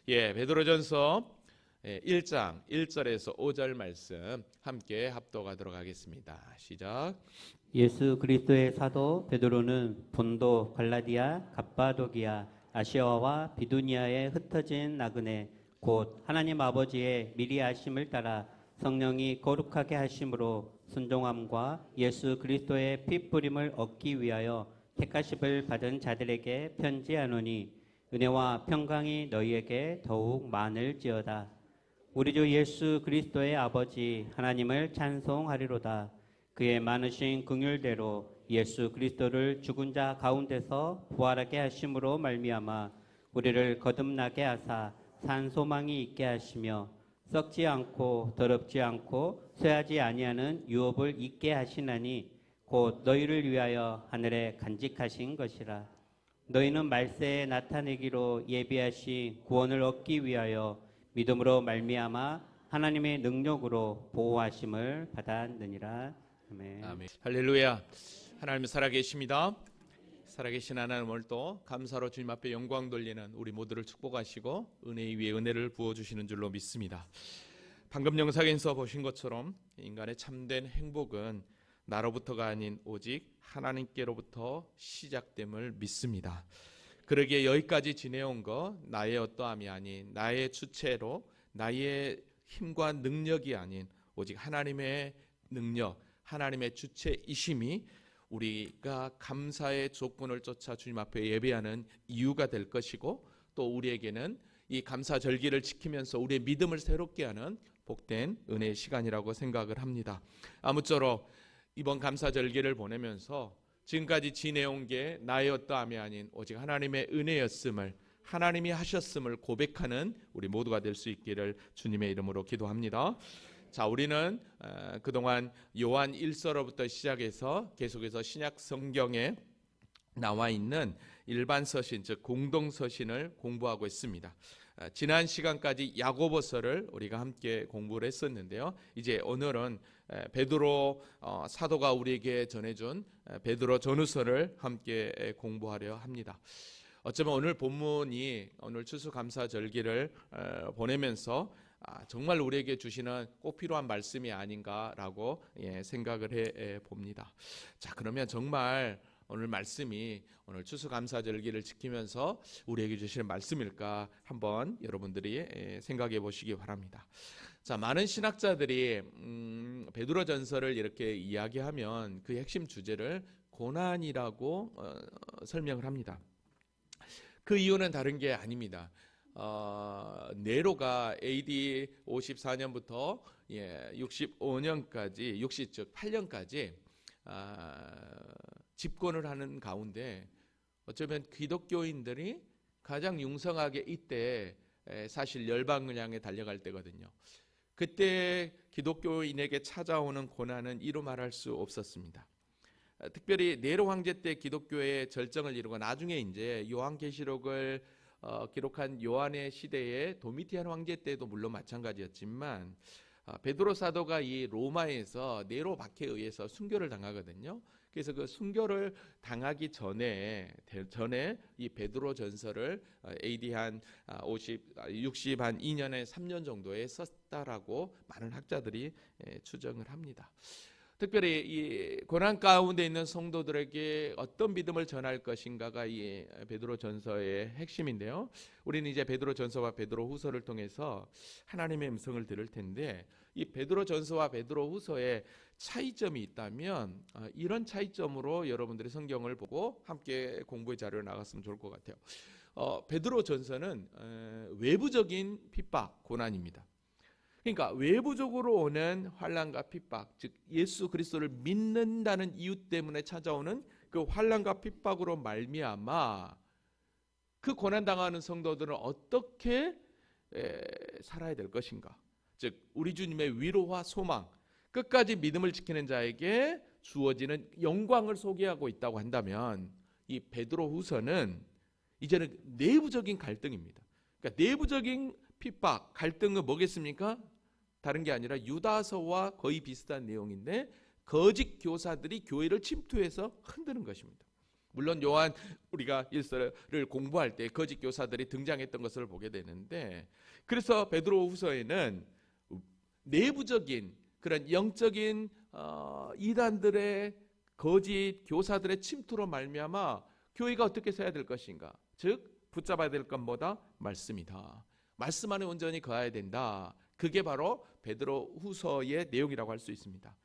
베드로전서 1장 1절에서 5절 말씀 함께 합독하도록 하겠습니다. 시작. 예수 그리스도의 사도 베드로는 본도, 갈라디아, 갑바도기아, 아시아와 비두니아에 흩어진 나그네 곧 하나님 아버지의 미리 아심을 따라 성령이 거룩하게 하심으로 순종함과 예수 그리스도의 피 뿌림을 얻기 위하여 택하심을 받은 자들에게 편지하노니 은혜와 평강이 너희에게 더욱 많을지어다. 우리 주 예수 그리스도의 아버지 하나님을 찬송하리로다. 그의 많으신 긍휼대로 예수 그리스도를 죽은 자 가운데서 부활하게 하심으로 말미암아 우리를 거듭나게 하사 산 소망이 있게 하시며 썩지 않고 더럽지 않고 쇠하지 아니하는 유업을 있게 하시나니 곧 너희를 위하여 하늘에 간직하신 것이라. 너희는 말세에 나타내기로 예비하신 구원을 얻기 위하여 믿음으로 말미암아 하나님의 능력으로 보호하심을 받았느니라. 아멘. 아멘. 할렐루야. 하나님 살아계십니다. 살아계신 하나님, 오늘 또 감사로 주님 앞에 영광 돌리는 우리 모두를 축복하시고 은혜 위에 은혜를 부어주시는 줄로 믿습니다. 방금 영상에서 보신 것처럼 인간의 참된 행복은 나로부터가 아닌 오직 하나님께로부터 시작됨을 믿습니다. 그러기에 여기까지 지내온 것 나의 어떠함이 아닌 나의 주체로 나의 힘과 능력이 아닌 오직 하나님의 능력, 하나님의 주체이심이 우리가 감사의 조건을 쫓아 주님 앞에 예배하는 이유가 될 것이고, 또 우리에게는 이 감사절기를 지키면서 우리의 믿음을 새롭게 하는 복된 은혜의 시간이라고 생각을 합니다. 아무쪼록 이번 감사절기를 보내면서 지금까지 지내온 게 나의 어떠함이 아닌 오직 하나님의 은혜였음을, 하나님이 하셨음을 고백하는 우리 모두가 될 수 있기를 주님의 이름으로 기도합니다. 자, 우리는 그동안 요한 1서로부터 시작해서 계속해서 신약 성경에 나와 있는 일반 서신, 즉 공동 서신을 공부하고 있습니다. 지난 시간까지 야고보서를 우리가 함께 공부를 했었는데요. 이제 오늘은 베드로 사도가 우리에게 전해준 베드로 전후서를 함께 공부하려 합니다. 어쩌면 오늘 본문이 오늘 추수감사절기를 보내면서 정말 우리에게 주시는 꼭 필요한 말씀이 아닌가라고 생각을 해 봅니다. 자, 그러면 정말 오늘 말씀이 오늘 추수감사절기를 지키면서 우리에게 주시는 말씀일까 한번 여러분들이 생각해 보시기 바랍니다. 자, 많은 신학자들이 베드로전서를 이렇게 이야기하면 그 핵심 주제를 고난이라고 설명을 합니다. 그 이유는 다른 게 아닙니다. 네로가 AD 54년부터 65년까지 8년까지 집권을 하는 가운데 어쩌면 기독교인들이 가장 융성하게 이때 사실 열방을 향해 달려갈 때거든요. 그때 기독교인에게 찾아오는 고난은 이루 말할 수 없었습니다. 특별히 네로 황제 때 기독교의 절정을 이루고 나중에 이제 요한계시록을 기록한 요한의 시대에 도미티안 황제 때도 물론 마찬가지였지만 베드로 사도가 이 로마에서 네로 박해에 의해서 순교를 당하거든요. 그래서 그 순교를 당하기 전에 이 베드로 전서를 AD 한 62년에 3년 정도에 썼다라고 많은 학자들이 추정을 합니다. 특별히 이 고난 가운데 있는 성도들에게 어떤 믿음을 전할 것인가가 이 베드로전서의 핵심인데요. 우리는 이제 베드로전서와 베드로후서를 통해서 하나님의 음성을 들을 텐데, 이 베드로전서와 베드로후서의 차이점이 있다면 이런 차이점으로 여러분들이 성경을 보고 함께 공부의 자료를 나갔으면 좋을 것 같아요. 베드로전서는 외부적인 핍박, 고난입니다. 그러니까 외부적으로 오는 환난과 핍박, 즉 예수 그리스도를 믿는다는 이유 때문에 찾아오는 그 환난과 핍박으로 말미암아 그 고난당하는 성도들은 어떻게 살아야 될 것인가, 즉 우리 주님의 위로와 소망, 끝까지 믿음을 지키는 자에게 주어지는 영광을 소개하고 있다고 한다면, 이 베드로후서는 이제는 내부적인 갈등입니다. 그러니까 내부적인 핍박, 갈등은 뭐겠습니까? 다른 게 아니라 유다서와 거의 비슷한 내용인데 거짓 교사들이 교회를 침투해서 흔드는 것입니다. 물론 요한 우리가 일서를 공부할 때 거짓 교사들이 등장했던 것을 보게 되는데, 그래서 베드로후서에는 내부적인 그런 영적인 이단들의 거짓 교사들의 침투로 말미암아 교회가 어떻게 서야 될 것인가, 즉 붙잡아야 될 것보다 말씀이다. 말씀 안에 온전히 거해야 된다. 그게 바로 베드로후서의 내용이라고 할 수 있습니다.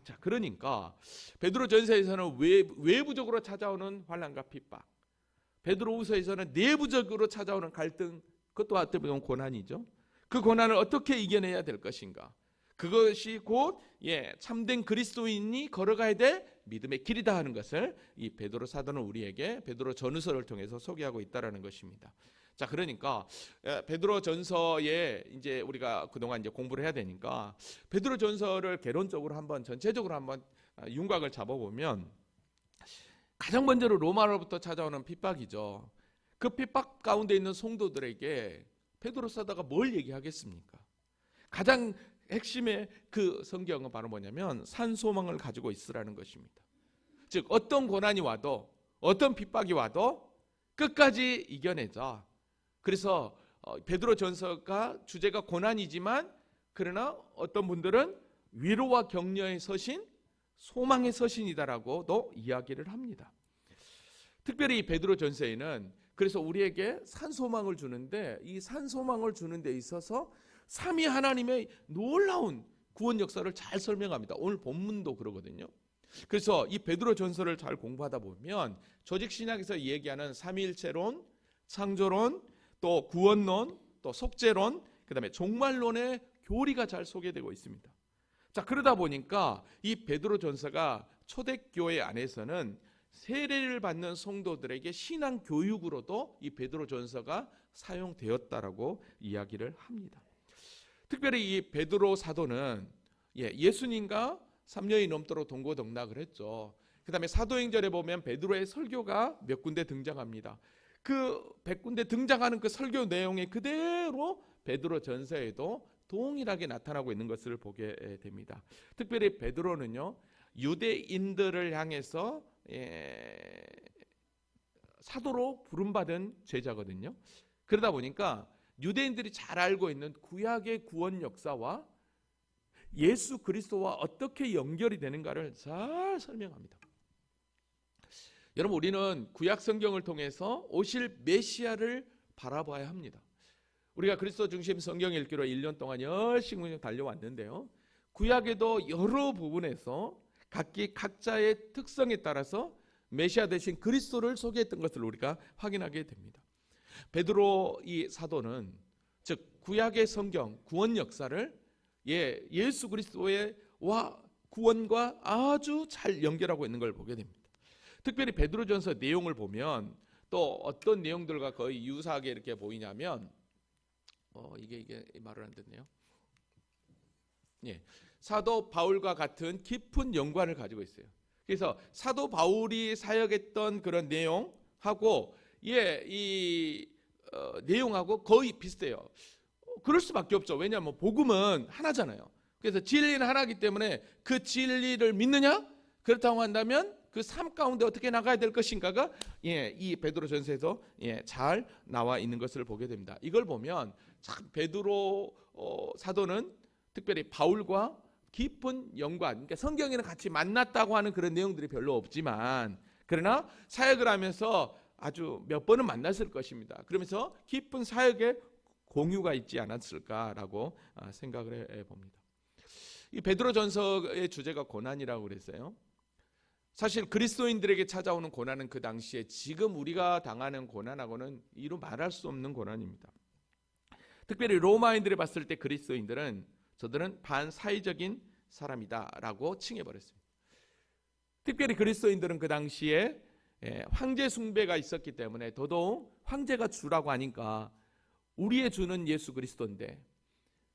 자, 그러니까 베드로전서에서는 외부적으로 찾아오는 환난과 핍박, 베드로후서에서는 내부적으로 찾아오는 갈등, 그것도 어떻게 보면 고난이죠. 그 고난을 어떻게 이겨내야 될 것인가, 그것이 곧 참된 그리스도인이 걸어가야 될 믿음의 길이다 하는 것을 이 베드로 사도는 우리에게 베드로 전후서를 통해서 소개하고 있다라는 것입니다. 자, 그러니까 베드로 전서에 이제 우리가 그동안 이제 공부를 해야 되니까 베드로 전서를 개론적으로 한번 전체적으로 한번 윤곽을 잡아보면, 가장 먼저로 로마로부터 찾아오는 핍박이죠. 그 핍박 가운데 있는 성도들에게 베드로 사도가 뭘 얘기하겠습니까? 가장 핵심의 그 성경은 바로 뭐냐면 산소망을 가지고 있으라는 것입니다. 즉 어떤 고난이 와도 어떤 핍박이 와도 끝까지 이겨내자. 그래서 베드로 전서가 주제가 고난이지만, 그러나 어떤 분들은 위로와 격려의 서신, 소망의 서신이다라고도 이야기를 합니다. 특별히 베드로 전서에는 그래서 우리에게 산소망을 주는데, 이 산소망을 주는 데 있어서 삼위 하나님의 놀라운 구원 역사를 잘 설명합니다. 오늘 본문도 그러거든요. 그래서 이 베드로 전서를 잘 공부하다 보면 조직 신학에서 얘기하는 삼위일체론, 창조론, 또 구원론, 또 속죄론, 그다음에 종말론의 교리가 잘 소개되고 있습니다. 자, 그러다 보니까 이 베드로 전서가 초대교회 안에서는 세례를 받는 성도들에게 신앙 교육으로도 이 베드로 전서가 사용되었다라고 이야기를 합니다. 특별히 이 베드로 사도는 예수님과 3년이 넘도록 동고동락을 했죠. 그 다음에 사도행전에 보면 베드로의 설교가 몇 군데 등장합니다. 그 100군데 등장하는 그 설교 내용이 그대로 베드로 전서에도 동일하게 나타나고 있는 것을 보게 됩니다. 특별히 베드로는요, 유대인들을 향해서 사도로 부름받은 제자거든요. 그러다 보니까 유대인들이 잘 알고 있는 구약의 구원 역사와 예수 그리스도와 어떻게 연결이 되는가를 잘 설명합니다. 여러분, 우리는 구약 성경을 통해서 오실 메시아를 바라봐야 합니다. 우리가 그리스도 중심 성경 읽기로 1년 동안 열심히 달려왔는데요, 구약에도 여러 부분에서 각자의 특성에 따라서 메시아 대신 그리스도를 소개했던 것을 우리가 확인하게 됩니다. 베드로 이 사도는 즉 구약의 성경 구원 역사를 예수 그리스도의 구원과 아주 잘 연결하고 있는 걸 보게 됩니다. 특별히 베드로전서 내용을 보면 또 어떤 내용들과 거의 유사하게 이렇게 보이냐면 이게 말을 안 듣네요. 사도 바울과 같은 깊은 연관을 가지고 있어요. 그래서 사도 바울이 사역했던 그런 내용하고 이 내용하고 거의 비슷해요. 그럴 수밖에 없죠. 왜냐하면 복음은 하나잖아요. 그래서 진리는 하나이기 때문에 그 진리를 믿느냐? 그렇다고 한다면 그 삶 가운데 어떻게 나가야 될 것인가가 이 베드로 전서에서 잘 나와 있는 것을 보게 됩니다. 이걸 보면 참 베드로 사도는 특별히 바울과 깊은 연관, 그러니까 성경에는 같이 만났다고 하는 그런 내용들이 별로 없지만, 그러나 사역을 하면서 아주 몇 번은 만났을 것입니다. 그러면서 깊은 사역의 공유가 있지 않았을까라고 생각을 해봅니다. 이 베드로전서의 주제가 고난이라고 그랬어요. 사실 그리스도인들에게 찾아오는 고난은 그 당시에 지금 우리가 당하는 고난하고는 이루 말할 수 없는 고난입니다. 특별히 로마인들이 봤을 때 그리스도인들은 저들은 반사회적인 사람이다라고 칭해버렸습니다. 특별히 그리스도인들은 그 당시에 황제 숭배가 있었기 때문에 더더욱 황제가 주라고 하니까 우리의 주는 예수 그리스도인데,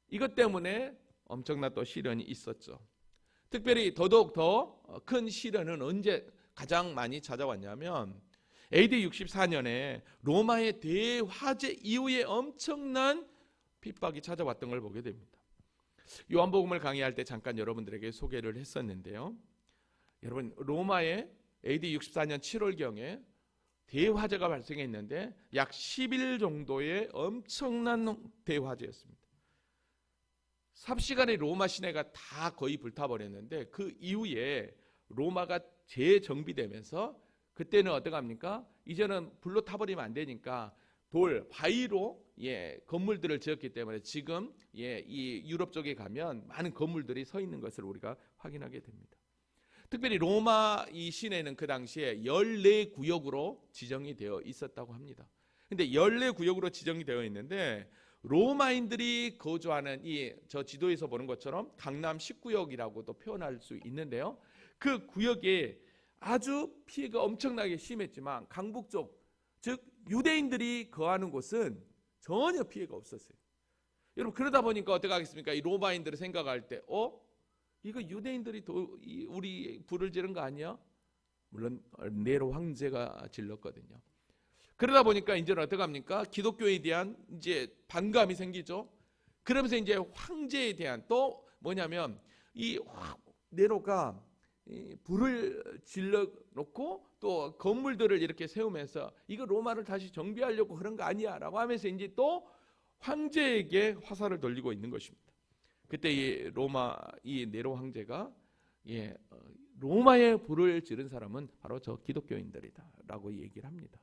이것 때문에 엄청난 또 시련이 있었죠. 특별히 더더욱 더 큰 시련은 언제 가장 많이 찾아왔냐면 AD 64년에 로마의 대화재 이후에 엄청난 핍박이 찾아왔던 걸 보게 됩니다. 요한복음을 강의할 때 잠깐 여러분들에게 소개를 했었는데요, 여러분 로마의 AD 64년 7월경에 대화재가 발생했는데 약 10일 정도의 엄청난 대화재였습니다. 삽시간에 로마 시내가 다 거의 불타버렸는데 그 이후에 로마가 재정비되면서 그때는 어떡합니까? 이제는 불로 타버리면 안 되니까 돌, 바위로 건물들을 지었기 때문에 지금 이 유럽 쪽에 가면 많은 건물들이 서 있는 것을 우리가 확인하게 됩니다. 특별히 로마 이 시내는 그 당시에 14구역으로 지정이 되어 있었다고 합니다. 근데 14구역으로 지정이 되어 있는데 로마인들이 거주하는 저 지도에서 보는 것처럼 강남 10구역이라고도 표현할 수 있는데요. 그 구역에 아주 피해가 엄청나게 심했지만 강북 쪽, 즉 유대인들이 거하는 곳은 전혀 피해가 없었어요. 여러분 그러다 보니까 어떻게 하겠습니까? 이 로마인들을 생각할 때 이거 유대인들이 우리 불을 지른 거 아니야? 물론 네로 황제가 질렀거든요. 그러다 보니까 이제는 어떻게 합니까? 기독교에 대한 이제 반감이 생기죠. 그러면서 이제 황제에 대한 또 뭐냐면 이 네로가 불을 질러 놓고 또 건물들을 이렇게 세우면서 이거 로마를 다시 정비하려고 그런 거 아니야라고 하면서 이제 또 황제에게 화살을 돌리고 있는 것입니다. 그때 이 네로 황제가 로마에 불을 지른 사람은 바로 저 기독교인들이다라고 얘기를 합니다.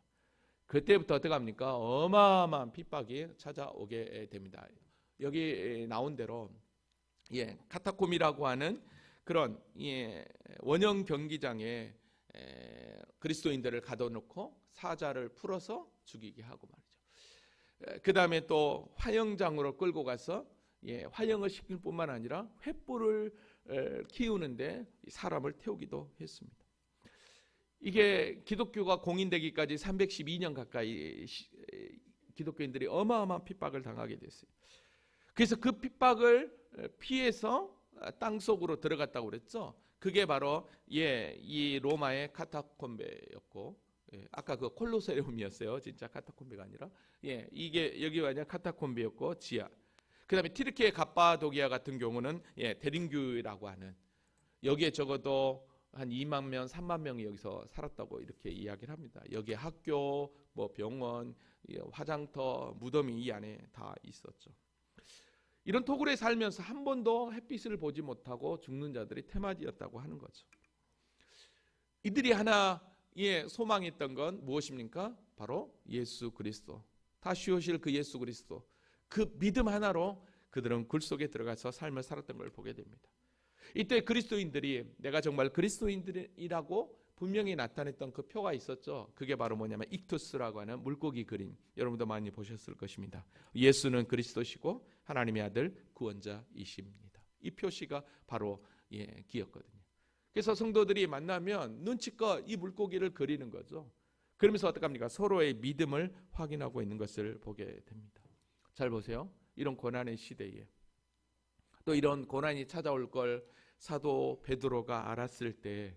그때부터 어떻게 합니까? 어마어마한 핍박이 찾아오게 됩니다. 여기 나온 대로 카타콤이라고 하는 그런 원형 경기장에 그리스도인들을 가둬놓고 사자를 풀어서 죽이게 하고 말이죠. 그 다음에 또 화형장으로 끌고 가서 화형을 시킬 뿐만 아니라 횃불을 키우는데 사람을 태우기도 했습니다. 이게 기독교가 공인되기까지 312년 가까이 기독교인들이 어마어마한 핍박을 당하게 됐어요. 그래서 그 핍박을 피해서 땅속으로 들어갔다고 그랬죠. 그게 바로 이 로마의 카타콤베였고, 아까 그 콜로세움이었어요. 진짜 카타콤베가 아니라 이게 여기 완전 카타콤베였고 지하. 그다음에 튀르키예 갑바도기아 같은 경우는 대림교회라고 하는, 여기에 적어도 한 2만 명, 3만 명이 여기서 살았다고 이렇게 이야기를 합니다. 여기에 학교, 뭐 병원, 화장터, 무덤이 이 안에 다 있었죠. 이런 토굴에 살면서 한 번도 햇빛을 보지 못하고 죽는 자들이 테마디였다고 하는 거죠. 이들이 하나의 소망했던 건 무엇입니까? 바로 예수 그리스도, 다시 오실 그 예수 그리스도, 그 믿음 하나로 그들은 굴 속에 들어가서 삶을 살았던 걸 보게 됩니다. 이때 그리스도인들이 내가 정말 그리스도인들이라고 분명히 나타냈던 그 표가 있었죠. 그게 바로 뭐냐면 익투스라고 하는 물고기 그림, 여러분도 많이 보셨을 것입니다. 예수는 그리스도시고 하나님의 아들 구원자이십니다. 이 표시가 바로 기였거든요. 그래서 성도들이 만나면 눈치껏 이 물고기를 그리는 거죠. 그러면서 어떡합니까? 서로의 믿음을 확인하고 있는 것을 보게 됩니다. 잘 보세요. 이런 고난의 시대에 또 이런 고난이 찾아올 걸 사도 베드로가 알았을 때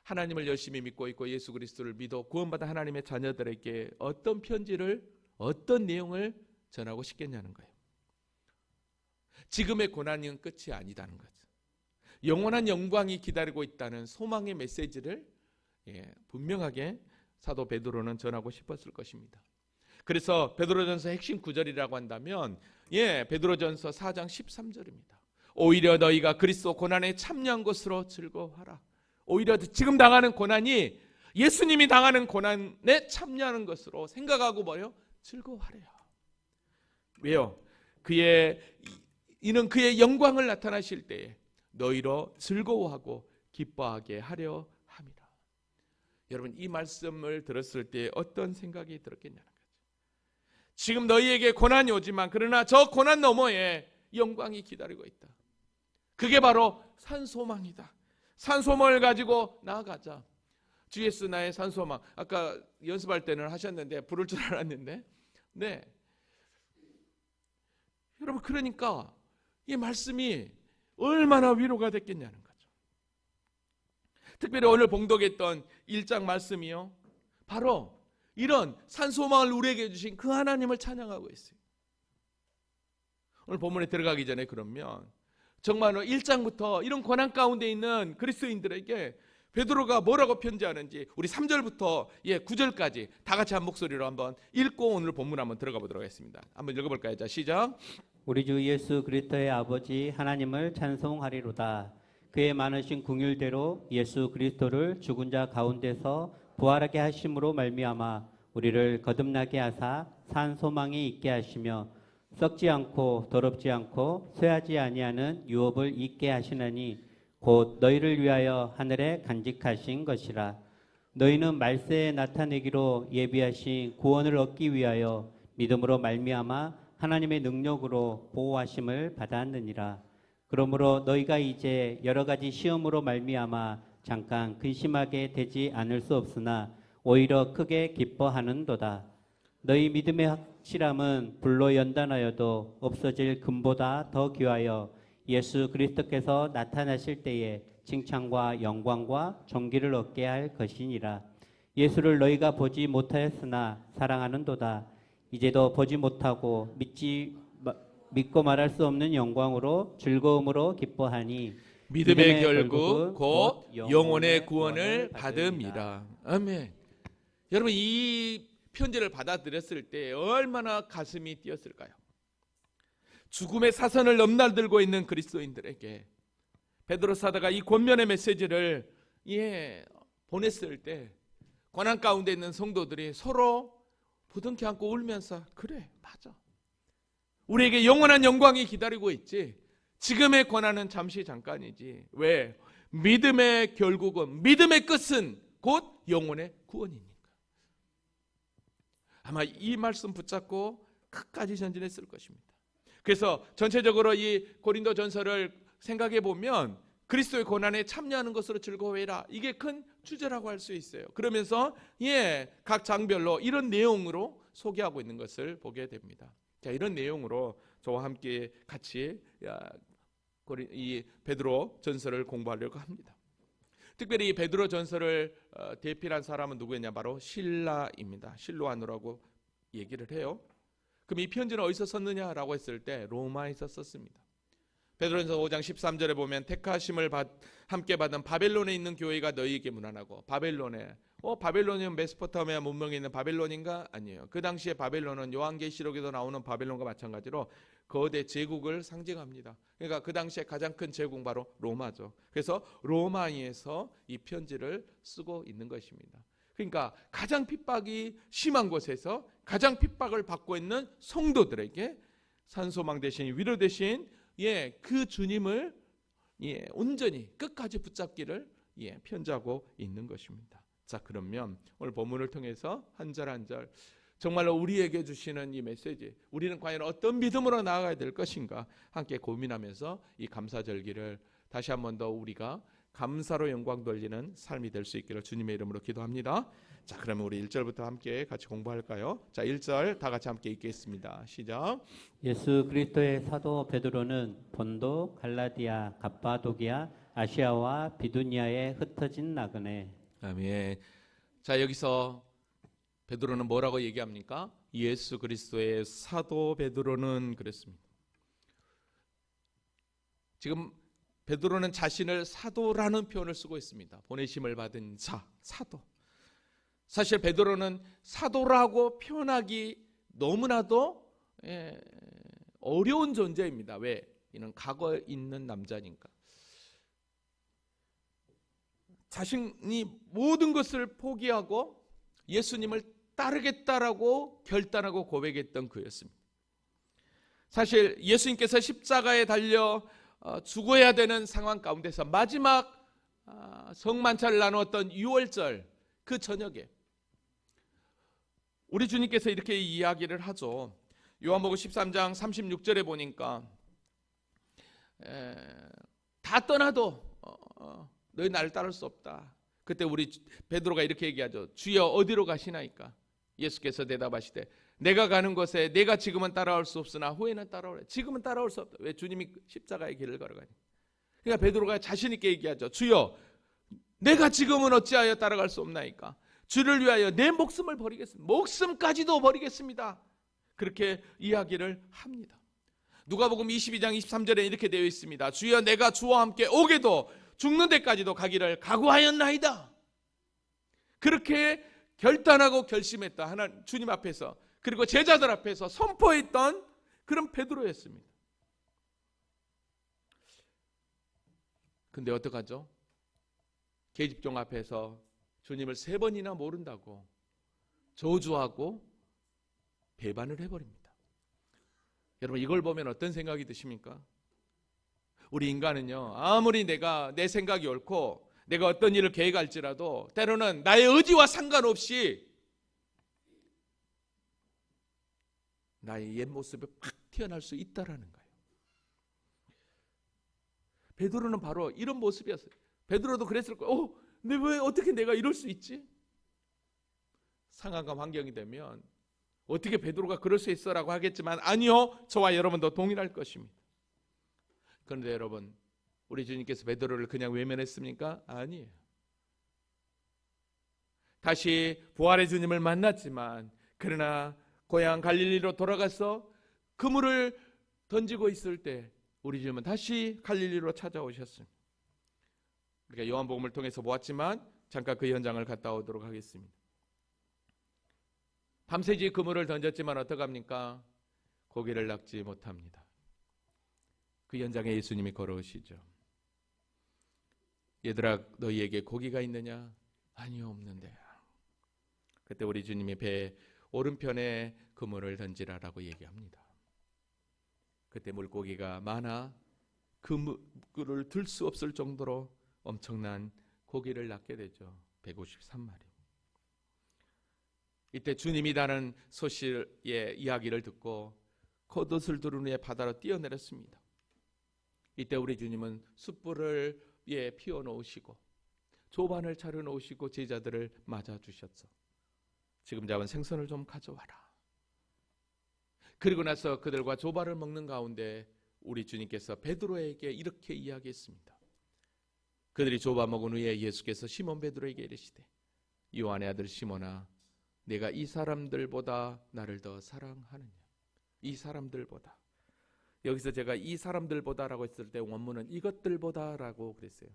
하나님을 열심히 믿고 있고 예수 그리스도를 믿어 구원받은 하나님의 자녀들에게 어떤 편지를, 어떤 내용을 전하고 싶겠냐는 거예요. 지금의 고난은 끝이 아니다는 거죠. 영원한 영광이 기다리고 있다는 소망의 메시지를 분명하게 사도 베드로는 전하고 싶었을 것입니다. 그래서 베드로전서 핵심 구절이라고 한다면 베드로전서 4장 13절입니다. 오히려 너희가 그리스도 고난에 참여한 것으로 즐거워하라. 오히려 지금 당하는 고난이 예수님이 당하는 고난에 참여하는 것으로 생각하고 뭐요? 즐거워하래요. 왜요? 이는 그의 영광을 나타나실 때에 너희로 즐거워하고 기뻐하게 하려 함이라. 여러분, 이 말씀을 들었을 때 어떤 생각이 들었겠냐는 거죠. 지금 너희에게 고난이 오지만 그러나 저 고난 너머에 영광이 기다리고 있다. 그게 바로 산소망이다. 산소망을 가지고 나아가자. 주 예수 나의 산소망. 아까 연습할 때는 하셨는데 부를 줄 알았는데, 여러분, 그러니까 이 말씀이 얼마나 위로가 됐겠냐는 거죠. 특별히 오늘 봉독했던 1장 말씀이요, 바로 이런 산소망을 우리에게 주신 그 하나님을 찬양하고 있어요. 오늘 본문에 들어가기 전에 그러면 정말로 1장부터 이런 고난 가운데 있는 그리스도인들에게 베드로가 뭐라고 편지하는지 우리 3절부터 9절까지 다 같이 한 목소리로 한번 읽고 오늘 본문 한번 들어가 보도록 하겠습니다. 한번 읽어볼까요? 자, 시작. 우리 주 예수 그리스도의 아버지 하나님을 찬송하리로다. 그의 많으신 긍휼대로 예수 그리스도를 죽은 자 가운데서 부활하게 하심으로 말미암아 우리를 거듭나게 하사 산 소망이 있게 하시며 썩지 않고 더럽지 않고 쇠하지 아니하는 유업을 있게 하시나니 곧 너희를 위하여 하늘에 간직하신 것이라. 너희는 말세에 나타내기로 예비하신 구원을 얻기 위하여 믿음으로 말미암아 하나님의 능력으로 보호하심을 받았느니라. 그러므로 너희가 이제 여러 가지 시험으로 말미암아 잠깐 근심하게 되지 않을 수 없으나 오히려 크게 기뻐하는도다. 너희 믿음의 확실함은 불로 연단하여도 없어질 금보다 더 귀하여 예수 그리스도께서 나타나실 때에 칭찬과 영광과 존귀를 얻게 할 것이니라. 예수를 너희가 보지 못하였으나 사랑하는도다. 이제도 보지 못하고 믿고 말할 수 없는 영광으로 즐거움으로 기뻐하니 믿음의 결국 곧 영혼의 구원을 받음이라. 아멘. 여러분, 이 편지를 받아들였을 때 얼마나 가슴이 뛰었을까요? 죽음의 사선을 넘나들고 있는 그리스도인들에게 베드로 사도가 이 권면의 메시지를 보냈을 때 고난 가운데 있는 성도들이 서로 부둥켜 안고 울면서, 그래, 맞아, 우리에게 영원한 영광이 기다리고 있지. 지금의 고난은 잠시 잠깐이지. 왜? 믿음의 결국은, 믿음의 끝은 곧 영혼의 구원이니까. 아마 이 말씀 붙잡고 끝까지 전진했을 것입니다. 그래서 전체적으로 이 고린도 전서를 생각해 보면 그리스도의 고난에 참여하는 것으로 즐거워해라, 이게 큰 주제라고 할 수 있어요. 그러면서 각 장별로 이런 내용으로 소개하고 있는 것을 보게 됩니다. 자, 이런 내용으로 저와 함께 같이 이 베드로 전서를 공부하려고 합니다. 특별히 이 베드로 전서를 대필한 사람은 누구였냐? 바로 실라입니다. 실로아누라고 얘기를 해요. 그럼 이 편지는 어디서 썼느냐라고 했을 때 로마에서 썼습니다. 베드로전서 5장 13절에 보면 택하심을 함께 받은 바벨론에 있는 교회가 너희에게 문안하고. 바벨론이면 메소포타미아 문명에 있는 바벨론인가? 아니에요. 그 당시에 바벨론은 요한계시록에도 나오는 바벨론과 마찬가지로 거대 제국을 상징합니다. 그러니까 그 당시에 가장 큰 제국 바로 로마죠. 그래서 로마에서 이 편지를 쓰고 있는 것입니다. 그러니까 가장 핍박이 심한 곳에서 가장 핍박을 받고 있는 성도들에게 산소망 대신 위로 대신 그 주님을 온전히 끝까지 붙잡기를 편지하고 있는 것입니다. 자, 그러면 오늘 본문을 통해서 한 절 한 절 정말로 우리에게 주시는 이 메시지, 우리는 과연 어떤 믿음으로 나아가야 될 것인가 함께 고민하면서 이 감사절기를 다시 한 번 더 우리가 감사로 영광 돌리는 삶이 될 수 있기를 주님의 이름으로 기도합니다. 자, 그러면 우리 1절부터 함께 같이 공부할까요? 자, 1절 다 같이 함께 읽겠습니다. 시작. 예수 그리스도의 사도 베드로는 본도, 갈라디아, 갑바도기아, 아시아와 비두니아에 흩어진 나그네. 아멘. 자, 여기서 베드로는 뭐라고 얘기합니까? 예수 그리스도의 사도 베드로는 그랬습니다. 지금 베드로는 자신을 사도라는 표현을 쓰고 있습니다. 보내심을 받은 자, 사도. 사실 베드로는 사도라고 표현하기 너무나도 어려운 존재입니다. 왜? 이는 과거에 있는 남자니까. 자신이 모든 것을 포기하고 예수님을 따르겠다라고 결단하고 고백했던 그였습니다. 사실 예수님께서 십자가에 달려 죽어야 되는 상황 가운데서 마지막 성만찬을 나누었던 6월절 그 저녁에 우리 주님께서 이렇게 이야기를 하죠. 요한복음 13장 36절에 보니까 다 떠나도 너희 나를 따를 수 없다. 그때 우리 베드로가 이렇게 얘기하죠. 주여 어디로 가시나이까? 예수께서 대답하시되 내가 가는 곳에 내가 지금은 따라올 수 없으나 후에는 따라오래. 지금은 따라올 수 없다. 왜? 주님이 십자가의 길을 걸어가니. 그러니까 베드로가 자신 있게 얘기하죠. 주여 내가 지금은 어찌하여 따라갈 수 없나이까? 주를 위하여 내 목숨을 버리겠습니다. 목숨까지도 버리겠습니다. 그렇게 이야기를 합니다. 누가복음 22장 23절에 이렇게 되어 있습니다. 주여 내가 주와 함께 오게도 죽는 데까지도 가기를 각오하였나이다. 그렇게 결단하고 결심했다. 하나님 주님 앞에서 그리고 제자들 앞에서 선포했던 그런 베드로였습니다. 근데 어떡하죠? 계집종 앞에서 주님을 3번이나 모른다고 저주하고 배반을 해버립니다. 여러분 이걸 보면 어떤 생각이 드십니까? 우리 인간은요, 아무리 내 생각이 옳고 내가 어떤 일을 계획할지라도 때로는 나의 의지와 상관없이 나의 옛 모습이 팍 튀어나올 수 있다라는 거예요. 베드로는 바로 이런 모습이었어요. 베드로도 그랬을 거예요. 왜 어떻게 내가 이럴 수 있지? 상황과 환경이 되면 어떻게 베드로가 그럴 수 있어라고 하겠지만 아니요, 저와 여러분도 동일할 것입니다. 그런데 여러분, 우리 주님께서 베드로를 그냥 외면했습니까? 아니에요. 다시 부활의 주님을 만났지만 그러나 고향 갈릴리로 돌아가서 그물을 던지고 있을 때 우리 주님은 다시 갈릴리로 찾아오셨습니다. 그러니까 요한복음을 통해서 보았지만 잠깐 그 현장을 갔다 오도록 하겠습니다. 밤새지 그물을 던졌지만 어떡합니까? 고기를 낚지 못합니다. 그 현장에 예수님이 걸어오시죠. 얘들아 너희에게 고기가 있느냐? 아니요, 없는데. 그때 우리 주님이 배 오른편에 그물을 던지라라고 얘기합니다. 그때 물고기가 많아 그물을 들 수 없을 정도로 엄청난 고기를 낚게 되죠. 153마리. 이때 주님이 다는 소실의 이야기를 듣고 겉옷을 두른 후에 바다로 뛰어내렸습니다. 이때 우리 주님은 숯불을 피워놓으시고 조반을 차려놓으시고 제자들을 맞아주셨어. 지금 잡은 생선을 좀 가져와라. 그리고 나서 그들과 조반을 먹는 가운데 우리 주님께서 베드로에게 이렇게 이야기했습니다. 그들이 조반 먹은 후에 예수께서 시몬 베드로에게 이르시되 요한의 아들 시몬아 내가 이 사람들보다 나를 더 사랑하느냐. 이 사람들보다. 여기서 제가 이 사람들보다라고 했을 때 원문은 이것들보다라고 그랬어요.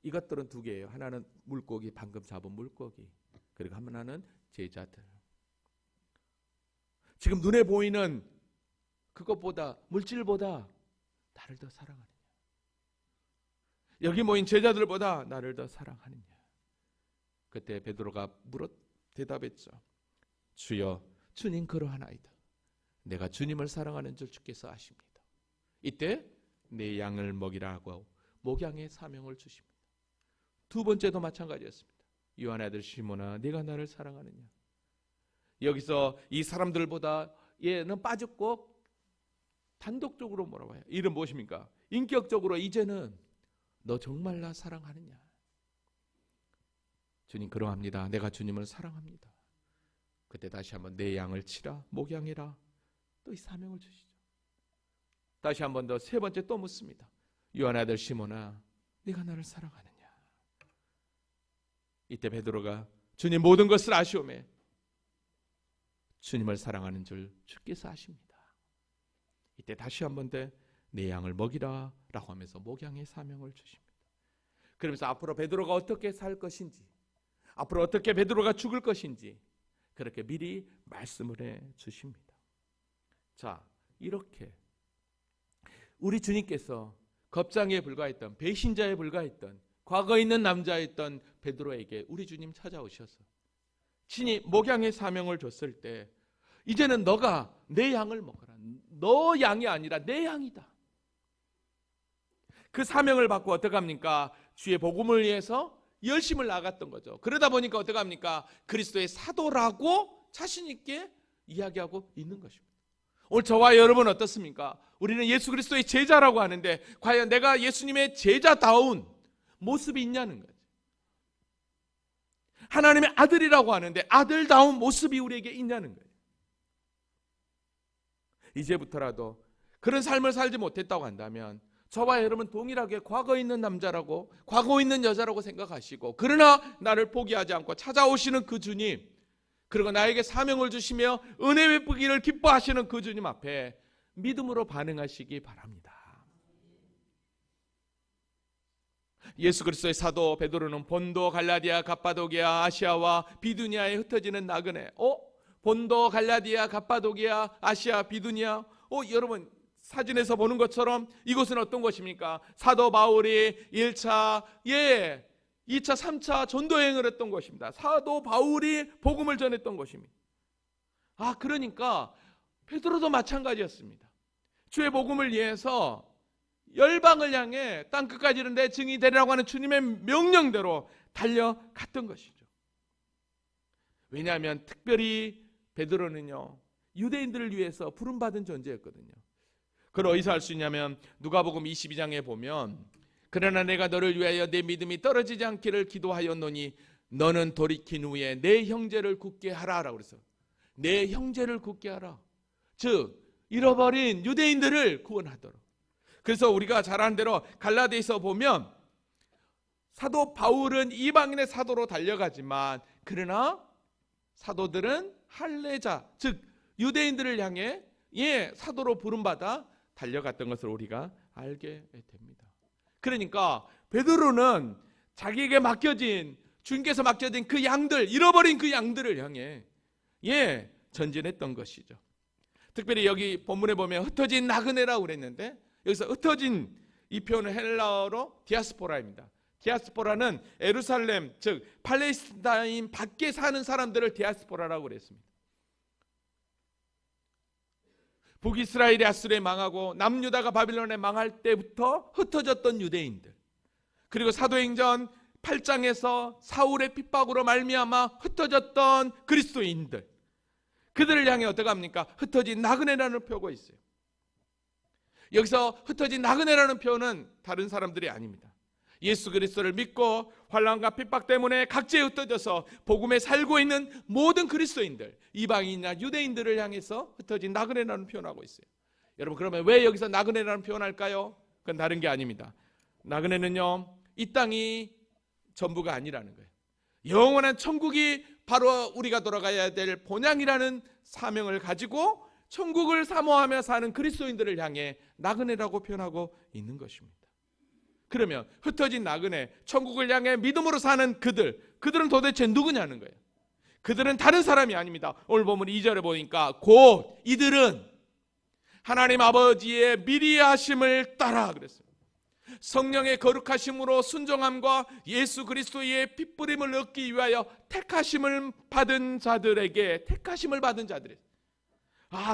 이것들은 2개예요. 하나는 물고기, 방금 잡은 물고기. 그리고 하나는 제자들. 지금 눈에 보이는 그것보다, 물질보다 나를 더 사랑하느냐. 여기 모인 제자들보다 나를 더 사랑하느냐. 그때 베드로가 대답했죠. 주여, 주님 그러하나이다. 내가 주님을 사랑하는 줄 주께서 아십니다. 이때 내 양을 먹이라고 목양의 사명을 주십니다. 2번째도 마찬가지였습니다. 요한의 아들 시몬아 네가 나를 사랑하느냐. 여기서 이 사람들보다 얘는 빠졌고 단독적으로 뭐라고 해요? 이름 무엇입니까? 인격적으로 이제는 너 정말 나 사랑하느냐. 주님 그러합니다. 내가 주님을 사랑합니다. 그때 다시 한번 내 양을 치라 목양해라. 또 이 사명을 주시죠. 다시 한번 더 3번째 또 묻습니다. 요한의 아들 시몬아 네가 나를 사랑하느냐. 이때 베드로가 주님 모든 것을 아시오매 주님을 사랑하는 줄 주께서 아십니다. 이때 다시 한번 더 내 양을 먹이라 라고 하면서 목양의 사명을 주십니다. 그러면서 앞으로 베드로가 어떻게 살 것인지, 앞으로 어떻게 베드로가 죽을 것인지 그렇게 미리 말씀을 해 주십니다. 자, 이렇게 우리 주님께서 겁장에 불과했던, 배신자에 불과했던, 과거에 있는 남자였던 베드로에게 우리 주님 찾아오셔서 친히 목양의 사명을 줬을 때 이제는 너가 내 양을 먹어라. 너 양이 아니라 내 양이다. 그 사명을 받고 어떡합니까? 주의 복음을 위해서 열심을 나갔던 거죠. 그러다 보니까 어떡합니까? 그리스도의 사도라고 자신 있게 이야기하고 있는 것입니다. 오늘 저와 여러분 어떻습니까? 우리는 예수 그리스도의 제자라고 하는데 과연 내가 예수님의 제자다운 모습이 있냐는 거죠. 하나님의 아들이라고 하는데 아들다운 모습이 우리에게 있냐는 거예요. 이제부터라도 그런 삶을 살지 못했다고 한다면 저와 여러분 동일하게 과거에 있는 남자라고, 과거에 있는 여자라고 생각하시고, 그러나 나를 포기하지 않고 찾아오시는 그 주님, 그리고 나에게 사명을 주시며 은혜 베푸기를 기뻐하시는 그 주님 앞에 믿음으로 반응하시기 바랍니다. 예수 그리스도의 사도 베드로는 본도, 갈라디아, 갑바도기아, 아시아와 비두니아에 흩어지는 나그네. 본도, 갈라디아, 갑바도기아, 아시아, 비두니아. 여러분 사진에서 보는 것처럼 이곳은 어떤 곳입니까? 사도 바울이 1차, 2차, 3차 전도여행을 했던 곳입니다. 사도 바울이 복음을 전했던 곳입니다. 그러니까 베드로도 마찬가지였습니다. 주의 복음을 위해서 열방을 향해 땅끝까지 이르는 데 증인이 되리라고 하는 주님의 명령대로 달려갔던 것이죠. 왜냐하면 특별히 베드로는요, 유대인들을 위해서 부름받은 존재였거든요. 그걸 어디서 알 수 있냐면 누가복음 22장에 보면 그러나 내가 너를 위하여 내 믿음이 떨어지지 않기를 기도하였노니 너는 돌이킨 후에 내 형제를 굳게 하라라고 그래서 내 형제를 굳게 하라. 즉 잃어버린 유대인들을 구원하도록. 그래서 우리가 잘 아는 대로 갈라디아서 보면 사도 바울은 이방인의 사도로 달려가지만 그러나 사도들은 할례자 즉 유대인들을 향해 사도로 부름받아 달려갔던 것을 우리가 알게 됩니다. 그러니까 베드로는 자기에게 맡겨진 주님께서 맡겨진 그 양들 잃어버린 그 양들을 향해 전진했던 것이죠. 특별히 여기 본문에 보면 흩어진 나그네라고 그랬는데 여기서 흩어진 이 표현은 헬라어로 디아스포라입니다. 디아스포라는 예루살렘 즉 팔레스타인 밖에 사는 사람들을 디아스포라라고 그랬습니다. 북이스라엘이 아수르에 망하고 남유다가 바빌론에 망할 때부터 흩어졌던 유대인들, 그리고 사도행전 8장에서 사울의 핍박으로 말미암아 흩어졌던 그리스도인들, 그들을 향해 어떻게 합니까? 흩어진 나그네라는 표가 있어요. 여기서 흩어진 나그네라는 표현은 다른 사람들이 아닙니다. 예수 그리스도를 믿고 환난과 핍박 때문에 각지에 흩어져서 복음에 살고 있는 모든 그리스도인들, 이방인이나 유대인들을 향해서 흩어진 나그네라는 표현하고 있어요. 여러분 그러면 왜 여기서 나그네라는 표현할까요? 그건 다른 게 아닙니다. 나그네는요, 이 땅이 전부가 아니라는 거예요. 영원한 천국이 바로 우리가 돌아가야 될 본향이라는 사명을 가지고 천국을 사모하며 사는 그리스도인들을 향해 나그네라고 표현하고 있는 것입니다. 그러면 흩어진 나그네, 천국을 향해 믿음으로 사는 그들은 도대체 누구냐는 거예요. 그들은 다른 사람이 아닙니다. 오늘 보면 2절에 보니까 곧 이들은 하나님 아버지의 미리 하심을 따라 그랬어요. 성령의 거룩하심으로 순종함과 예수 그리스도의 핏부림을 얻기 위하여 택하심을 받은 자들에게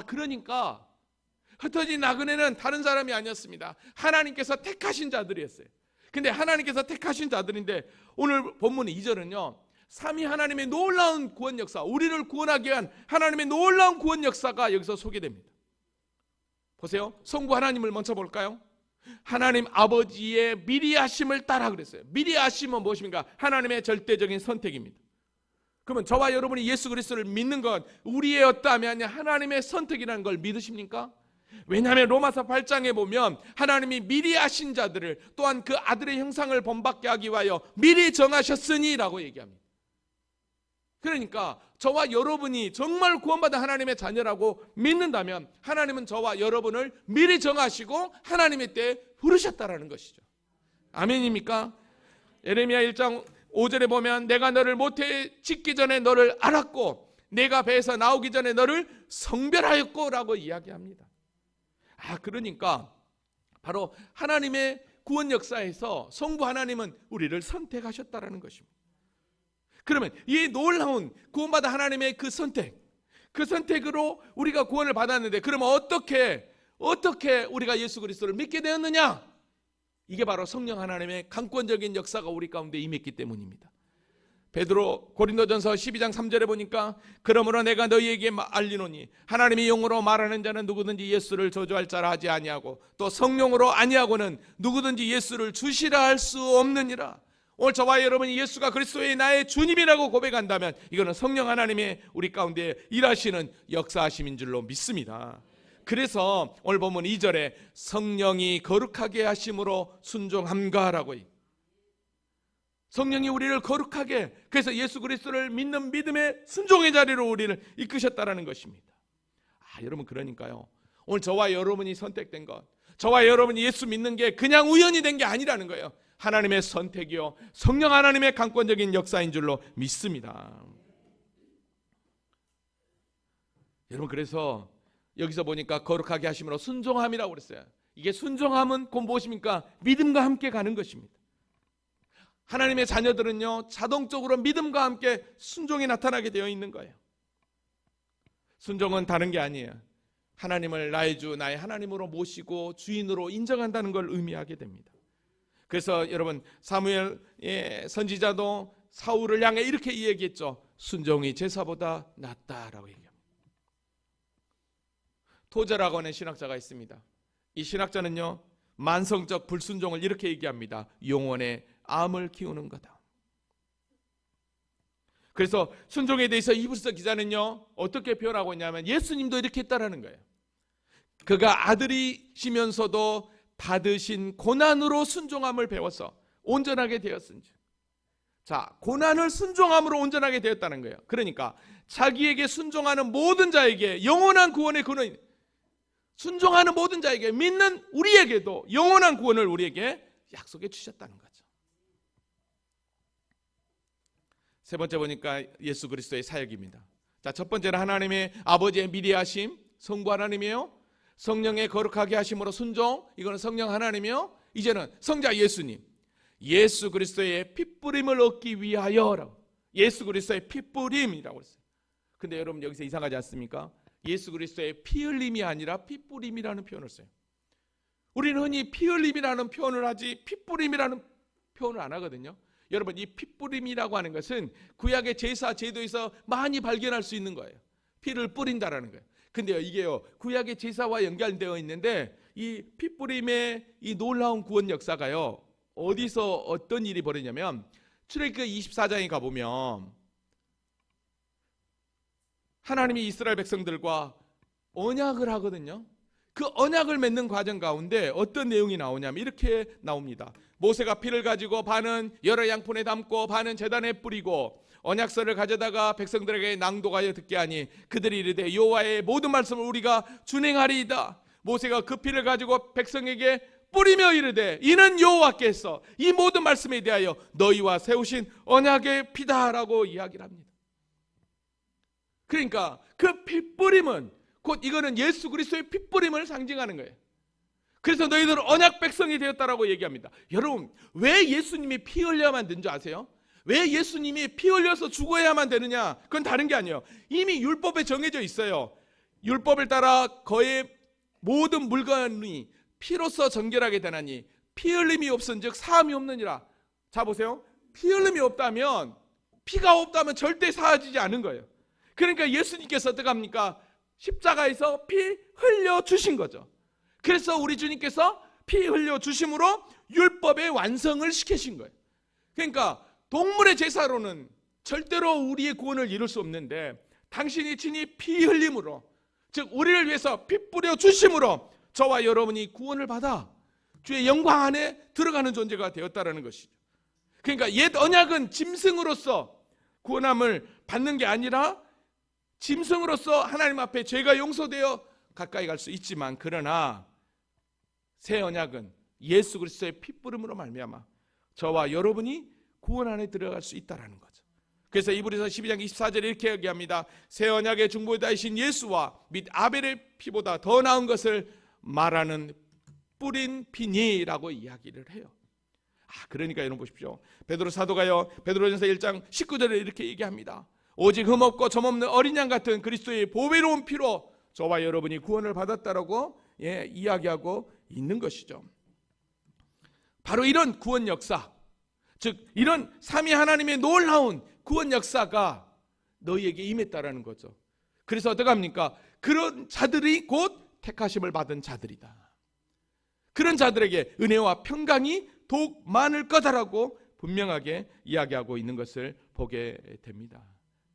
그러니까 흩어진 나그네는 다른 사람이 아니었습니다. 하나님께서 택하신 자들이었어요. 근데 하나님께서 택하신 자들인데 오늘 본문 2절은요, 삼위 하나님의 놀라운 구원 역사, 우리를 구원하기 위한 하나님의 놀라운 구원 역사가 여기서 소개됩니다. 보세요. 성부 하나님을 먼저 볼까요? 하나님 아버지의 미리 하심을 따라 그랬어요. 미리 하심은 무엇입니까? 하나님의 절대적인 선택입니다. 그러면 저와 여러분이 예수 그리스도를 믿는 건 우리의 어떠함이 아니라 하나님의 선택이라는 걸 믿으십니까? 왜냐하면 로마서 8장에 보면 하나님이 미리 하신 자들을 또한 그 아들의 형상을 본받게 하기 위하여 미리 정하셨으니 라고 얘기합니다. 그러니까 저와 여러분이 정말 구원받은 하나님의 자녀라고 믿는다면 하나님은 저와 여러분을 미리 정하시고 하나님의 때에 부르셨다라는 것이죠. 아멘입니까? 예레미야 1장 5절에 보면 내가 너를 모태에 짓기 전에 너를 알았고 내가 배에서 나오기 전에 너를 성별하였고 라고 이야기합니다. 그러니까 바로 하나님의 구원 역사에서 성부 하나님은 우리를 선택하셨다라는 것입니다. 그러면 이 놀라운 구원받은 하나님의 그 선택으로 우리가 구원을 받았는데 그러면 어떻게 우리가 예수 그리스도를 믿게 되었느냐? 이게 바로 성령 하나님의 강권적인 역사가 우리 가운데 임했기 때문입니다. 베드로 고린도전서 12장 3절에 보니까 그러므로 내가 너희에게 알리노니 하나님의 영으로 말하는 자는 누구든지 예수를 저주할 자라 하지 아니하고 또 성령으로 아니하고는 누구든지 예수를 주시라 할 수 없느니라. 오늘 저와 여러분이 예수가 그리스도의 나의 주님이라고 고백한다면 이거는 성령 하나님의 우리 가운데 일하시는 역사하심인 줄로 믿습니다. 그래서 오늘 보면 2절에 성령이 거룩하게 하심으로 순종함가라고, 성령이 우리를 거룩하게, 그래서 예수 그리스도를 믿는 믿음의 순종의 자리로 우리를 이끄셨다라는 것입니다. 여러분 그러니까요, 오늘 저와 여러분이 선택된 것, 저와 여러분이 예수 믿는 게 그냥 우연히 된 게 아니라는 거예요. 하나님의 선택이요, 성령 하나님의 강권적인 역사인 줄로 믿습니다. 여러분, 그래서 여기서 보니까 거룩하게 하심으로 순종함이라고 그랬어요. 이게 순종함은 곧 무엇입니까? 믿음과 함께 가는 것입니다. 하나님의 자녀들은요, 자동적으로 믿음과 함께 순종이 나타나게 되어 있는 거예요. 순종은 다른 게 아니에요. 하나님을 나의 주, 나의 하나님으로 모시고 주인으로 인정한다는 걸 의미하게 됩니다. 그래서 여러분, 사무엘의 선지자도 사울을 향해 이렇게 이야기했죠. 순종이 제사보다 낫다라고 얘기합니다. 토저라고 하는 신학자가 있습니다. 이 신학자는요, 만성적 불순종을 이렇게 얘기합니다. 영혼의 암을 키우는 거다. 그래서 순종에 대해서 이브리서 기자는요, 어떻게 표현하고 있냐면 예수님도 이렇게 했다라는 거예요. 그가 아들이시면서도 받으신 고난으로 순종함을 배워서 온전하게 되었은지. 자, 고난을 순종함으로 온전하게 되었다는 거예요. 그러니까 자기에게 순종하는 모든 자에게 영원한 구원의 근원, 순종하는 모든 자에게, 믿는 우리에게도 영원한 구원을 우리에게 약속해 주셨다는 거죠. 세 번째 보니까 예수 그리스도의 사역입니다. 자, 첫 번째는 하나님의 아버지의 미리하심, 성부 하나님이에요. 성령의 거룩하게 하심으로 순종, 이거는 성령 하나님이요. 이제는 성자 예수님, 예수 그리스도의 핏뿌림을 얻기 위하여라고, 예수 그리스도의 핏뿌림이라고 했어요. 근데 여러분, 여기서 이상하지 않습니까? 예수 그리스도의 피 흘림이 아니라 핏뿌림이라는 표현을 써요. 우리는 흔히 피 흘림이라는 표현을 하지 핏뿌림이라는 표현을 안 하거든요. 여러분, 이 핏뿌림이라고 하는 것은 구약의 제사 제도에서 많이 발견할 수 있는 거예요. 피를 뿌린다라는 거예요. 근데요, 이게요, 구약의 제사와 연결되어 있는데 이 핏뿌림의 이 놀라운 구원 역사가요, 어디서 어떤 일이 벌어지냐면 출애굽기 24장에 가보면 하나님이 이스라엘 백성들과 언약을 하거든요. 그 언약을 맺는 과정 가운데 어떤 내용이 나오냐면 이렇게 나옵니다. 모세가 피를 가지고 반은 여러 양푼에 담고 반은 제단에 뿌리고 언약서를 가져다가 백성들에게 낭독하여 듣게 하니 그들이 이르되 여호와의 모든 말씀을 우리가 준행하리이다. 모세가 그 피를 가지고 백성에게 뿌리며 이르되 이는 여호와께서 이 모든 말씀에 대하여 너희와 세우신 언약의 피다라고 이야기를 합니다. 그러니까 그 핏뿌림은 곧 이거는 예수 그리스도의 핏뿌림을 상징하는 거예요. 그래서 너희들은 언약 백성이 되었다라고 얘기합니다. 여러분, 왜 예수님이 피 흘려야만 되는 줄 아세요? 왜 예수님이 피 흘려서 죽어야만 되느냐? 그건 다른 게 아니에요. 이미 율법에 정해져 있어요. 율법을 따라 거의 모든 물건이 피로서 정결하게 되나니 피 흘림이 없은즉 사함이 없느니라. 자 보세요. 피 흘림이 없다면, 피가 없다면 절대 사하지지 않은 거예요. 그러니까 예수님께서 어떻게 합니까? 십자가에서 피 흘려 주신 거죠. 그래서 우리 주님께서 피 흘려 주심으로 율법의 완성을 시키신 거예요. 그러니까 동물의 제사로는 절대로 우리의 구원을 이룰 수 없는데 당신이 친히 피 흘림으로, 즉 우리를 위해서 피 뿌려 주심으로 저와 여러분이 구원을 받아 주의 영광 안에 들어가는 존재가 되었다라는 것이죠. 그러니까 옛 언약은 짐승으로서 구원함을 받는 게 아니라 짐승으로서 하나님 앞에 죄가 용서되어 가까이 갈 수 있지만, 그러나 새 언약은 예수 그리스도의 핏부름으로 말미암아 저와 여러분이 구원 안에 들어갈 수 있다라는 거죠. 그래서 이브리서 12장 24절에 이렇게 얘기합니다. 새 언약의 중보자이신 예수와 및 아벨의 피보다 더 나은 것을 말하는 뿌린 피니라고 이야기를 해요. 그러니까 여러분 보십시오. 베드로 사도가요, 베드로전서 1장 19절에 이렇게 얘기합니다. 오직 흠없고 점없는 어린 양 같은 그리스도의 보배로운 피로 저와 여러분이 구원을 받았다라고 이야기하고 있는 것이죠. 바로 이런 구원 역사, 즉 이런 삼위 하나님의 놀라운 구원 역사가 너희에게 임했다라는 거죠. 그래서 어떻게 합니까? 그런 자들이 곧 택하심을 받은 자들이다. 그런 자들에게 은혜와 평강이 더욱 많을 거다라고 분명하게 이야기하고 있는 것을 보게 됩니다.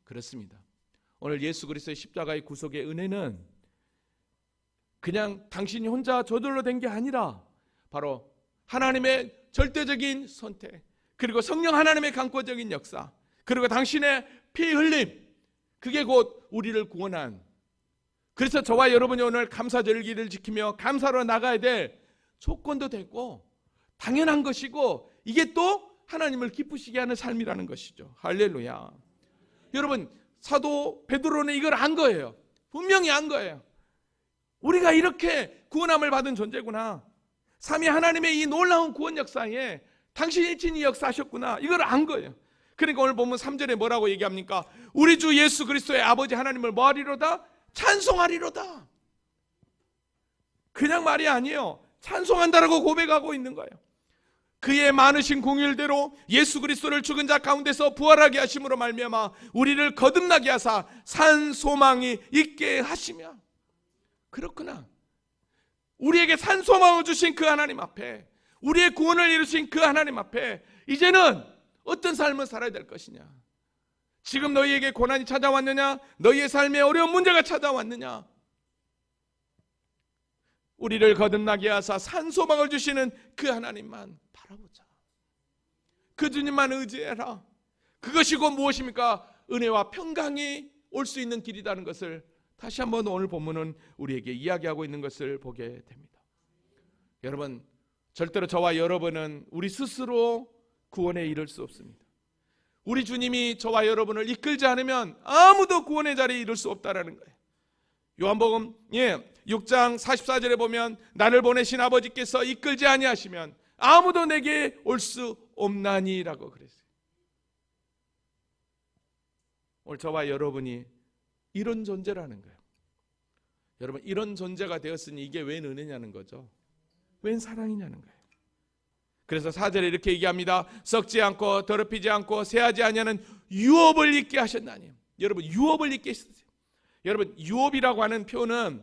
그렇습니다. 오늘 예수 그리스도의 십자가의 구속의 은혜는 그냥 당신이 혼자 저절로 된 게 아니라 바로 하나님의 절대적인 선택, 그리고 성령 하나님의 강권적인 역사, 그리고 당신의 피 흘림, 그게 곧 우리를 구원한 그래서 저와 여러분이 오늘 감사절기를 지키며 감사로 나가야 될 조건도 됐고 당연한 것이고, 이게 또 하나님을 기쁘시게 하는 삶이라는 것이죠. 할렐루야. 여러분, 사도 베드로는 이걸 안 거예요. 분명히 안 거예요. 우리가 이렇게 구원함을 받은 존재구나, 삼위 하나님의 이 놀라운 구원 역사에 당신이 친히 역사하셨구나, 이걸 안 거예요. 그러니까 오늘 보면 3절에 뭐라고 얘기합니까? 우리 주 예수 그리스도의 아버지 하나님을 뭐하리로다? 찬송하리로다. 그냥 말이 아니에요. 찬송한다라고 고백하고 있는 거예요. 그의 많으신 공일대로 예수 그리스도를 죽은 자 가운데서 부활하게 하심으로 말미암아 우리를 거듭나게 하사 산 소망이 있게 하시며. 그렇구나. 우리에게 산 소망을 주신 그 하나님 앞에, 우리의 구원을 이루신 그 하나님 앞에 이제는 어떤 삶을 살아야 될 것이냐? 지금 너희에게 고난이 찾아왔느냐? 너희의 삶에 어려운 문제가 찾아왔느냐? 우리를 거듭나게 하사 산 소망을 주시는 그 하나님만 바라보자. 그 주님만 의지해라. 그것이 곧 무엇입니까? 은혜와 평강이 올 수 있는 길이라는 것을 다시 한번 오늘 본문은 우리에게 이야기하고 있는 것을 보게 됩니다. 여러분, 절대로 저와 여러분은 우리 스스로 구원에 이를 수 없습니다. 우리 주님이 저와 여러분을 이끌지 않으면 아무도 구원의 자리에 이를 수 없다라는 거예요. 요한복음 6장 44절에 보면 나를 보내신 아버지께서 이끌지 아니하시면 아무도 내게 올 수 없나니라고 그랬어요. 오늘 저와 여러분이 이런 존재라는 거예요. 여러분, 이런 존재가 되었으니 이게 웬 은혜냐는 거죠. 웬 사랑이냐는 거예요. 그래서 4절에 이렇게 얘기합니다. 썩지 않고 더럽히지 않고 쇠하지 아니하는 유업을 잊게 하셨나니. 여러분, 유업을 잊게 했어요. 여러분, 유업이라고 하는 표현은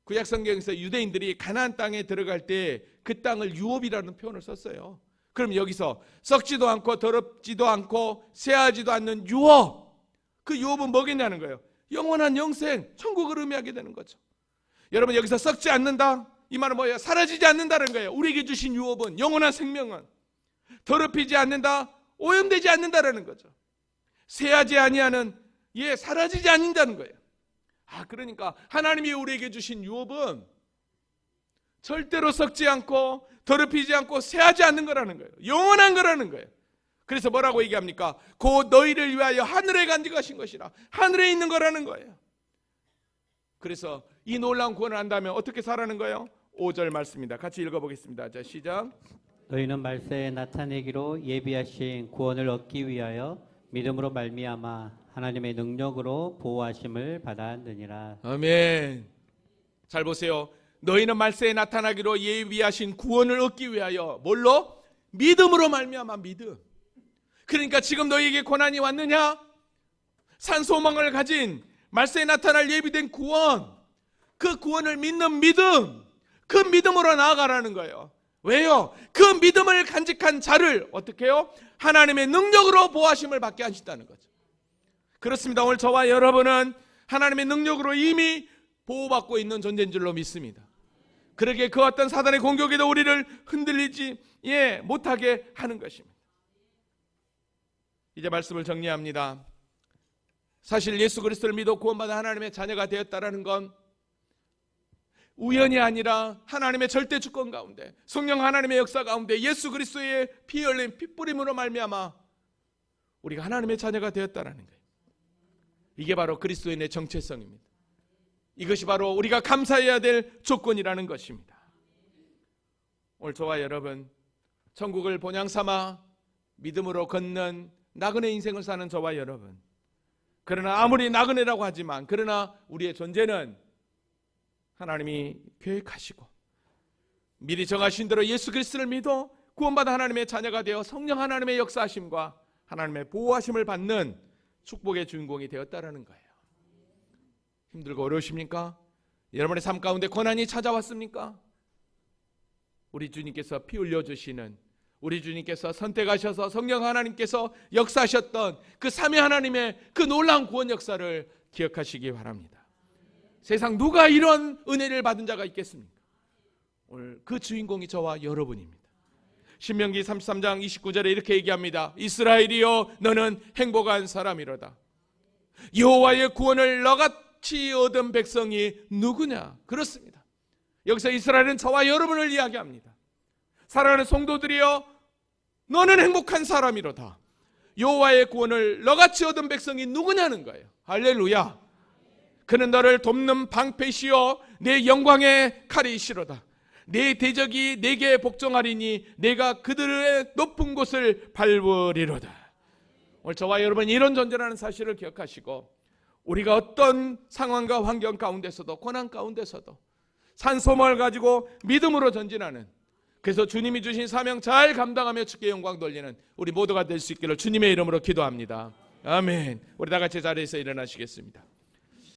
구약 성경에서 유대인들이 가나안 땅에 들어갈 때 그 땅을 유업이라는 표현을 썼어요. 그럼 여기서 썩지도 않고 더럽지도 않고 쇠하지도 않는 유업, 그 유업은 뭐겠냐는 거예요. 영원한 영생, 천국을 의미하게 되는 거죠. 여러분, 여기서 썩지 않는다, 이 말은 뭐예요? 사라지지 않는다는 거예요. 우리에게 주신 유업은, 영원한 생명은 더럽히지 않는다, 오염되지 않는다라는 거죠. 쇠하지 아니하는, 사라지지 않는다는 거예요. 그러니까 하나님이 우리에게 주신 유업은 절대로 썩지 않고 더럽히지 않고 쇠하지 않는 거라는 거예요. 영원한 거라는 거예요. 그래서 뭐라고 얘기합니까? 곧 너희를 위하여 하늘에 간직하신 것이라. 하늘에 있는 거라는 거예요. 그래서 이 놀라운 구원을 안다면 어떻게 살아는 거예요? 5절 말씀입니다. 같이 읽어보겠습니다. 자, 시작. 너희는 말세에 나타내기로 예비하신 구원을 얻기 위하여 믿음으로 말미암아 하나님의 능력으로 보호하심을 받았느니라. 아멘. 잘 보세요. 너희는 말세에 나타나기로 예비하신 구원을 얻기 위하여 뭘로? 믿음으로 말미암아. 믿음. 그러니까 지금 너희에게 고난이 왔느냐? 산 소망을 가진 말세에 나타날 예비된 구원, 그 구원을 믿는 믿음, 그 믿음으로 나아가라는 거예요. 왜요? 그 믿음을 간직한 자를 어떻게 해요? 하나님의 능력으로 보호하심을 받게 하신다는 거죠. 그렇습니다. 오늘 저와 여러분은 하나님의 능력으로 이미 보호받고 있는 존재인 줄로 믿습니다. 그러기에 그 어떤 사단의 공격에도 우리를 흔들리지 못하게 하는 것입니다. 이제 말씀을 정리합니다. 사실 예수 그리스도를 믿어 구원받은 하나님의 자녀가 되었다라는 건 우연이 아니라 하나님의 절대 주권 가운데, 성령 하나님의 역사 가운데 예수 그리스도의 피 흘린 핏뿌림으로 말미암아 우리가 하나님의 자녀가 되었다라는 거예요. 이게 바로 그리스도인의 정체성입니다. 이것이 바로 우리가 감사해야 될 조건이라는 것입니다. 오늘 저와 여러분, 천국을 본향 삼아 믿음으로 걷는 나그네 인생을 사는 저와 여러분, 그러나 아무리 나그네라고 하지만 그러나 우리의 존재는 하나님이 계획하시고 미리 정하신 대로 예수 그리스도를 믿어 구원받은 하나님의 자녀가 되어 성령 하나님의 역사하심과 하나님의 보호하심을 받는 축복의 주인공이 되었다라는 거예요. 힘들고 어려우십니까? 여러분의 삶 가운데 고난이 찾아왔습니까? 우리 주님께서 피 흘려주시는, 우리 주님께서 선택하셔서 성령 하나님께서 역사하셨던 그 삼위 하나님의 그 놀라운 구원 역사를 기억하시기 바랍니다. 세상 누가 이런 은혜를 받은 자가 있겠습니까? 오늘 그 주인공이 저와 여러분입니다. 신명기 33장 29절에 이렇게 얘기합니다. 이스라엘이여 너는 행복한 사람이로다. 여호와의 구원을 너가 너같이 얻은 백성이 누구냐? 그렇습니다. 여기서 이스라엘은 저와 여러분을 이야기합니다. 사랑하는 성도들이여, 너는 행복한 사람이로다. 여호와의 구원을 너같이 얻은 백성이 누구냐는 거예요. 할렐루야. 그는 너를 돕는 방패시여 내 영광의 칼이시로다. 내 대적이 내게 복종하리니 내가 그들의 높은 곳을 밟으리로다. 오늘 저와 여러분 이런 존재라는 사실을 기억하시고, 우리가 어떤 상황과 환경 가운데서도, 고난 가운데서도 산소망을 가지고 믿음으로 전진하는, 그래서 주님이 주신 사명 잘 감당하며 주께 영광 돌리는 우리 모두가 될 수 있기를 주님의 이름으로 기도합니다. 아멘. 우리 다 같이 자리에서 일어나시겠습니다.